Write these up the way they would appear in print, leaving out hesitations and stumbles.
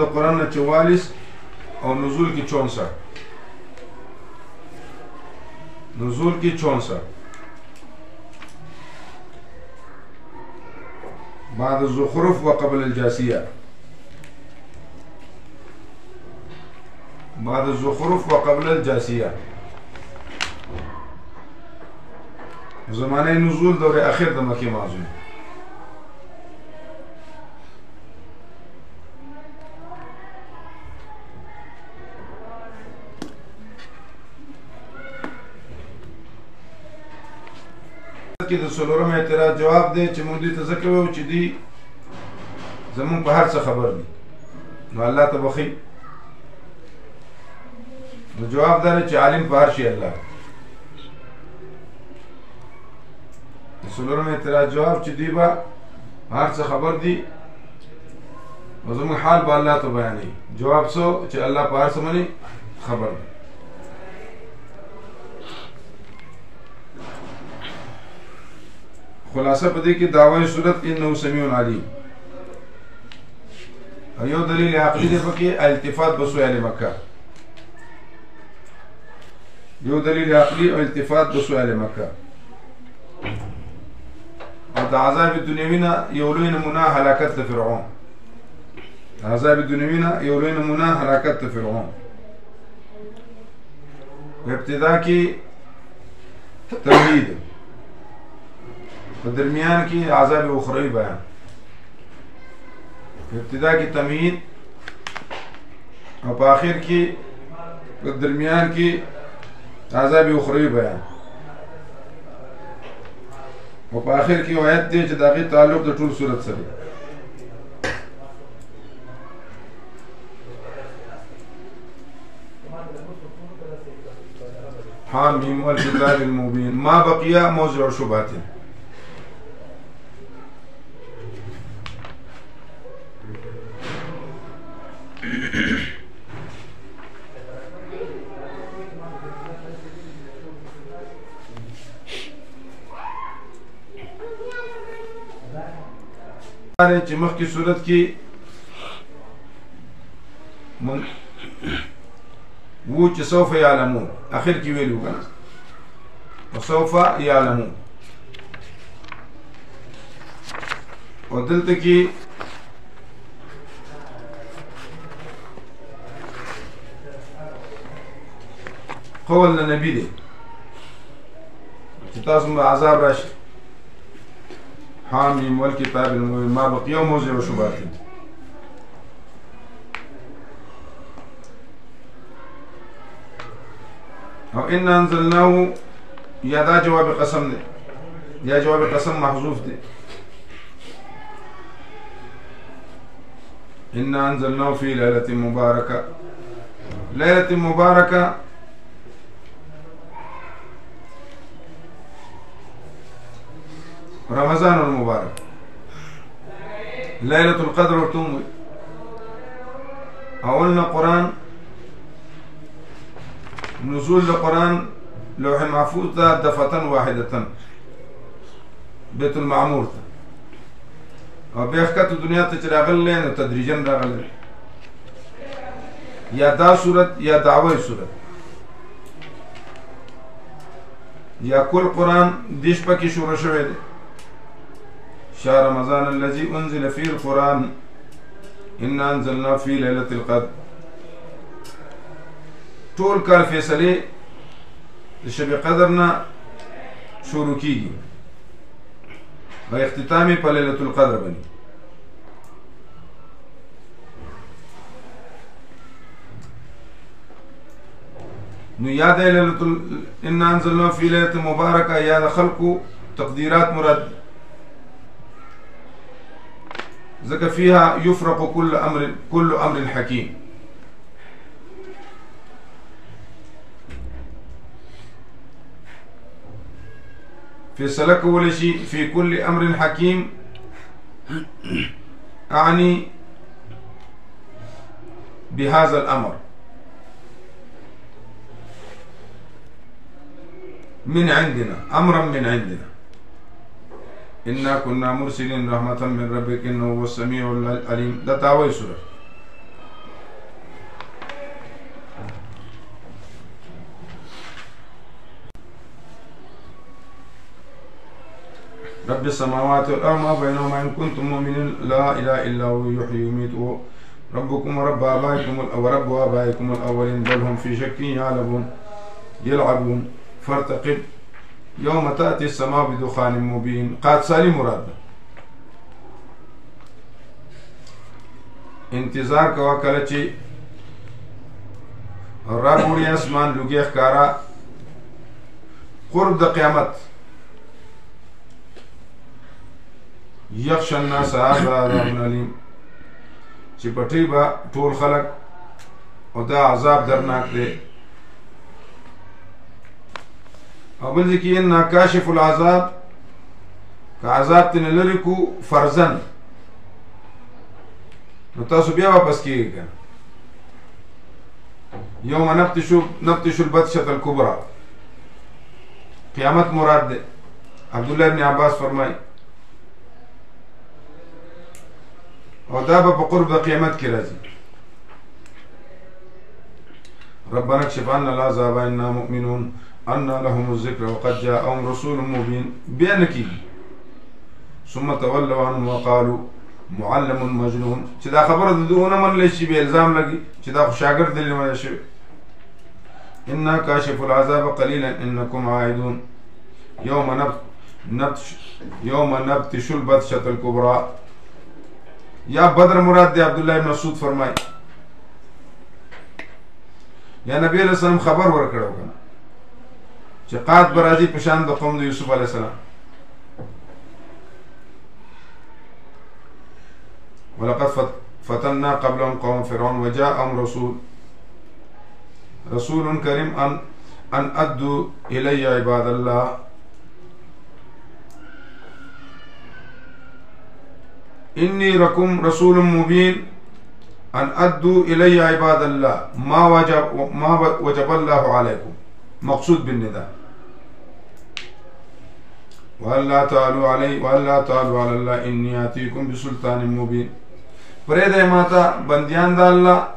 د قرآن 44 او نزول کی 64 نزول کی 64 بعد الزخرف وقبل الجاسية بعد الزخرف وقبل الجاسية زمانه نزول دور اخر د مکه معظم کې د څلورم اعتراض جواب دی چې مونږ دې ته ځکه وایو چې دی زمونږ په هر څه خبر دي نو الله ته بخي نو جواب دا دی چې عالم په هر شي الله د څلورم اعتراض جواب چې دی به هر څه خبر دي نو زمونږ حال به الله ته بیانوي جواب څه چې الله په هر څه باندې خبر دی خلاصه پدې کې دعوی صورت انه سمیع علیم او یو دلیل عقلی دی پکې التفات بسؤال مکه یو دلیل عقلی او التفات بسؤال مکه او د عذاب دنیوینا یو لوی نمونه هلاکت فرعون عذاب دنیوینا یو لوی نمونه هلاکت فرعون په ابتدا کې توحید په درمیان کې عذاب اخروی بیان په ابتدا کې تمهید او په آخر کې په درمیان کې عذاب اخروی بیان او په آخر کې آیت دی چې د هغې تعلق د ټول صورت سره حامیم والکتاب المبین ما بقیا موضع شبهات چې مخکې صورت کې وو چې سوف یعلمون اخر کې ویلو کنه وسوف یعلمون او دلته کې قول نبی دی چې تاسو به عذاب راشي حامیم والکتاب المبین ما بقي موضع شبهات او ان انزلناه یا دا جواب قسم دی یا جواب قسم محذوف دی ان انزلناه في ليلة مباركة ليلة مباركة رمضان المبارك ليلة القدر ورتم أولنا قرآن نزول القرآن لوح محفوظ دفعة واحدة بيت المعمور او بيخكت الدنيا تراغل لين تدريجا راغل يا دا سورة يا دعوة سورة يا كل قرآن ديش باكي شورة شوية شهر رمضان الذي أنزل فيه القرآن إنا أنزلنا في ليلة القدر طول کال فیصله د شب قدرنا شروع کیږي او اختتامي په ليله القدر باندې نو یاد ليله إنا أنزلنا في ليلة مباركة یا خلق تقديرات مراد ذكر فيها يفرق كل أمر حكيم في سلك ولا شيء في كل أمر حكيم أعني بهذا الأمر من عندنا أمرا من عندنا إنا كنا مرسلين رحمة من ربك إنه هو السميع العليم. ده تعوي سورة رب السماوات والأرض ما بينهما إن كنتم مؤمنين لا إله إلا هو يحيي ويميت ربكم ورب آبائكم الأولين بل هم في شك يلعبون فارتقب يوم تأتي السماء بدخان مبين قاد سالي مراد انتظار کوا کله چې را ګوري اسمان لوګي ښکارا قرب د قیامت یخشى الناس هذا عذاب علیم چې پټي با ټول خلق او دا عذاب درناک دی او بل ذکی ان کاشف العذاب که عذاب تن لری کو فرزن نو تاسو بیا واپس کیږئ یوم نبتش البطشة الكبرى قیامت مراد ده عبداللہ ابن عباس فرمائی او دا په قرب د قیامت کې راځي ربنا اكشف عنا العذاب انا مؤمنون ان لهم الذكر وقد جاءهم رسول مبين بانکی ثم تولوا عنه وقالوا معلم مجنون چې دا خبره د دوه من لشي به الزام لګي چې دا شاګرد دی لمه شي ان كاشف العذاب قليلا انكم عائدون يوم نبتش البطشة الكبرى یا بدر مراد دی عبداللہ ابن مسعود فرمائی یا نبی علیہ السلام خبر ورکړو کنه چې قات برازي پشان د قوم د یوسف علیہ السلام ولقد فتنا قبلهم قوم فرعون وجاءهم رسول كريم ان ادوا الي عباد الله إني لكم رسول مبين أن أدوا إلي عباد الله ما وجب الله عليكم مقصود بالنداء وألا تعلوا على الله إني آتيكم بسلطان مبين فريد ماتا بنديان دا الله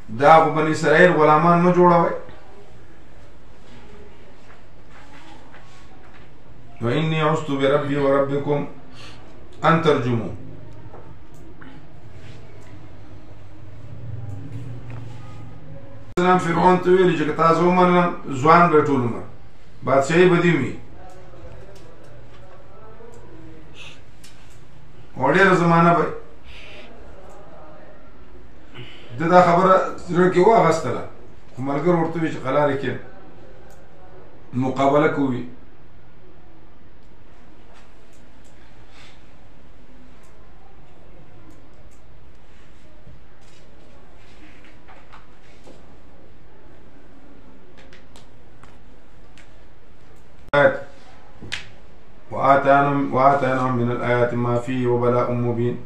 دا بني إسرائيل غلامان ما جوړوي وإني عصت بربي وربكم ان ترجمو سلام فرعون ته ویل چې تاسو ومنم ځوان به ټول عمر بادشاہي بدی وي وړه زمانہ به دا خبره زړه کې واغستله خو ملګر ورته وی چې قلاره کې مقابله کوي وآتانا من الآيات ما فيه وبلاء مبين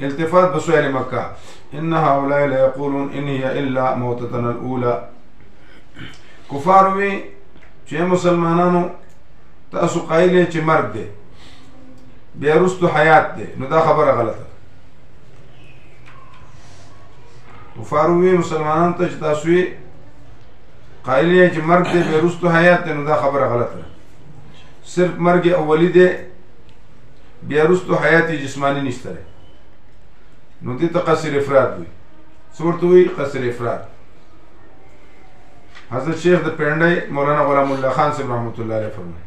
التفات بسؤال مكة إن هؤلاء لا يقولون إن هي إلا موتتنا الأولى كفاروي چه مسلمانانو تاسو قائلين چه مرگ ده بيرستو حيات ده نو دا خبر غلطه كفاروي مسلمانانو تاسوي قائلين چه مرگ ده بيرستو حيات ده نو دا خبر غلطه صرف مرگ اولی ده بيرستو حياتي جسماني نشتره نو دي قصر افراد وي صورتو وي قصر افراد حضرت شیخ د پنڈای مولانا غلام الله خان صاحب رحمت الله علیه فرمایي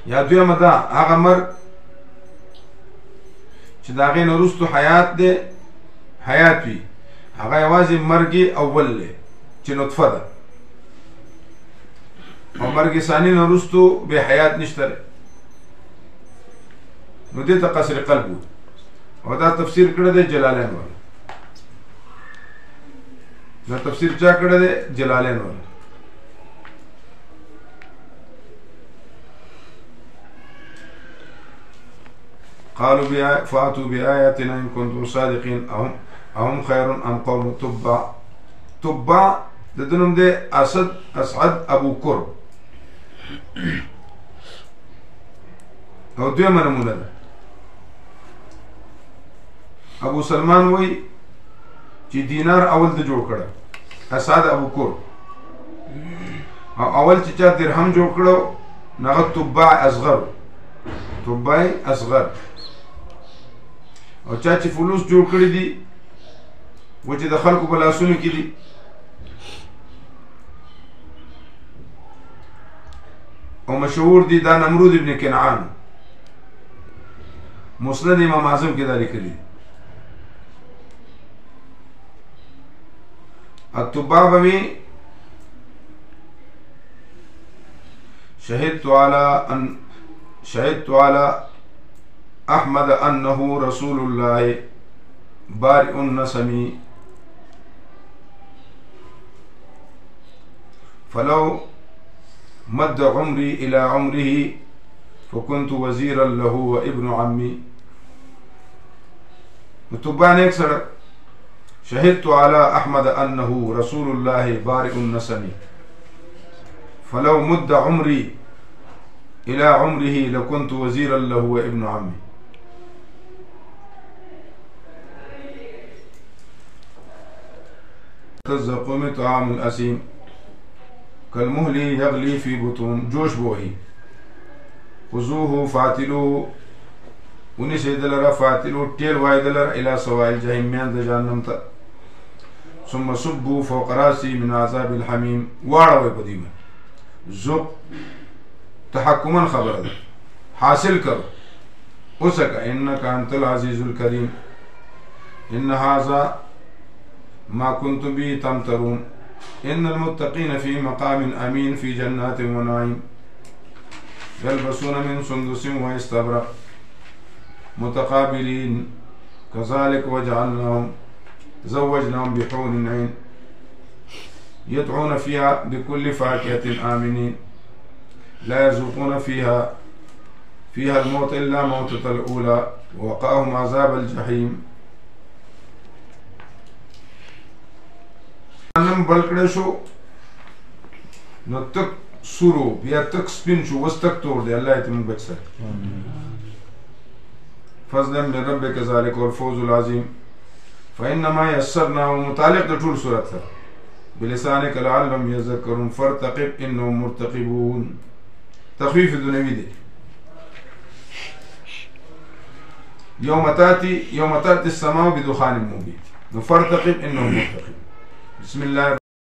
یا دوی مدا هغه مرګ چې دا غي نورستو حیات ده حیات وي هغه یوازې مرګي اول له چې نطفه ده او مرګي ثاني نورستو به حیات نشته نو دې ته قصر قلب او دا تفسیر کړی دی جلالین والا دا تفسیر چا کړی دی جلالین والا قالوا فاتوا بآياتنا إن كنتم صادقين أهم خير أم قوم تبع ددنم دي أسعد أبو كرب او دوی منمونه ده ابو سلمان وی چې دینار اول د جوړ کړه اسعد ابو کور اول چې چا درهم جوړ کړو نغت تباع أصغر تباع أصغر او چا چې فلوس جوړ کړی دي و چې د خلکو په لاسونو کې دي او مشهور دي دا نمرود ابن کنعان مسند امام اعظم کې دا لیکلي التباع بوي شهدت على أحمد أنه رسول الله بارئ النسم فلو مد عمري إلى عمره فكنت وزيرا له وابن عمي متبان اكثر شهدت على أحمد أنه رسول الله بارئ النسم فلو مد عمري إلى عمره لكنت وزيرا له وابن عمي الزقوم طعام الأسيم كالمهل يغلي في بطون جوش بوهي خذوه فاتلوه ونشي دلر فاتلوه تيل واي دلر إلى سواء الجحيم من جهنم ثم صبوا فوق راسي من عذاب الحميم وارو بديما زق تحكما خبر ده حاصل كر اسك إنك أنت العزيز الكريم إن هذا ما كنتم به تمترون إن المتقين في مقام أمين في جنات ونعيم يلبسون من سندس واستبرق متقابلين كذلك وجعلناهم زوجناهم بحور عين يدعون فيها بكل فاكهة آمنين لا يذوقون فيها الموت إلا موتة الأولى ووقاهم عذاب الجحيم نم بلکړې شو نو تک سورو بیا تک سپین شو وس تک تور دی الله ته موږ بچ ساتي فضلا من ربك ذلك والفوز العظيم فإنما يسرناه متعلق د ټول سورۃ سره بلسانك لعلهم يذكرون فارتقب إنهم مرتقبون تخفيف دنیوي دی يوم تأتي السماء بدخان مبين فارتقب إنهم مرتقبون بسم الله